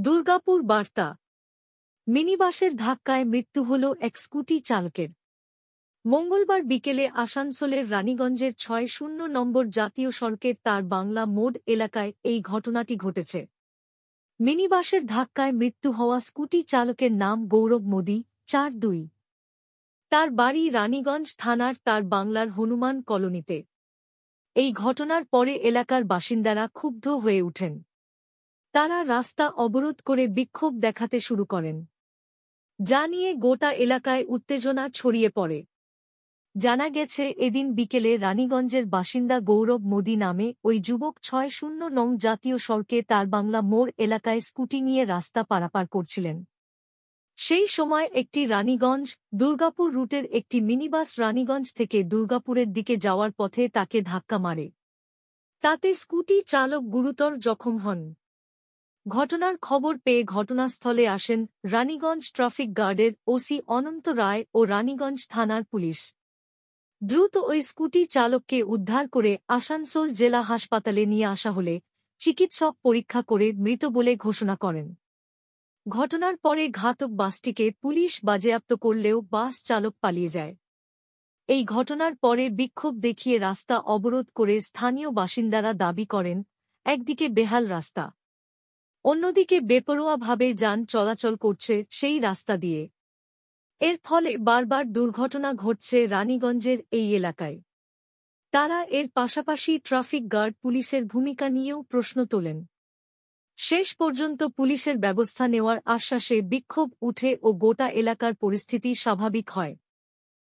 দুর্গাপুর বার্তা। মিনিবাসের ধাক্কায় মৃত্যু হল এক স্কুটি চালকের। মঙ্গলবার বিকেলে আসানসোলের রানীগঞ্জের ৬-০ নম্বর জাতীয় সড়কের তার বাংলা মোড় এলাকায় এই ঘটনাটি ঘটেছে। মিনিবাসের ধাক্কায় মৃত্যু হওয়া স্কুটি চালকের নাম গৌরব মোদি, ৪-২। তার বাড়ি রানীগঞ্জ থানার তার বাংলার হনুমান কলোনিতে। এই ঘটনার পরে এলাকার বাসিন্দারা ক্ষুব্ধ হয়ে ওঠেন। তারা রাস্তা অবরোধ করে বিক্ষোভ দেখাতে শুরু করেন, যা নিয়ে গোটা এলাকায় উত্তেজনা ছড়িয়ে পড়ে। জানা গেছে, এদিন বিকেলে রানীগঞ্জের বাসিন্দা গৌরব মোদি নামে ওই যুবক ৬-০ নং জাতীয় সড়কে তার বাংলা মোড় এলাকায় স্কুটি নিয়ে রাস্তা পারাপার করছিলেন। সেই সময় একটি রানীগঞ্জ দুর্গাপুর রুটের একটি মিনিবাস রানীগঞ্জ থেকে দুর্গাপুরের দিকে যাওয়ার পথে তাকে ধাক্কা মারে। তাতে স্কুটি চালক গুরুতর জখম হন। ঘটনার খবর পেয়ে ঘটনাস্থলে আসেন রানীগঞ্জ ট্রাফিক গার্ডের ওসি অনন্ত রায় ও রানীগঞ্জ থানার পুলিশ। দ্রুত ওই স্কুটি চালককে উদ্ধার করে আসানসোল জেলা হাসপাতালে নিয়ে আসা হলে চিকিৎসক পরীক্ষা করে মৃত বলে ঘোষণা করেন। ঘটনার পরে ঘাতক বাসটিকে পুলিশ বাজেয়াপ্ত করলেও বাস চালক পালিয়ে যায়। এই ঘটনার পরে বিক্ষোভ দেখিয়ে রাস্তা অবরোধ করে স্থানীয় বাসিন্দারা দাবি করেন, একদিকে বেহাল রাস্তা, অন্যদিকে বেপরোয়াভাবে যান চলাচল করছে সেই রাস্তা দিয়ে। এর ফলে বারবার দুর্ঘটনা ঘটছে রানীগঞ্জের এই এলাকায়। তারা এর পাশাপাশি ট্রাফিক গার্ড পুলিশের ভূমিকা নিয়েও প্রশ্ন তোলেন। শেষ পর্যন্ত পুলিশের ব্যবস্থা নেওয়ার আশ্বাসে বিক্ষোভ উঠে ও গোটা এলাকার পরিস্থিতি স্বাভাবিক হয়।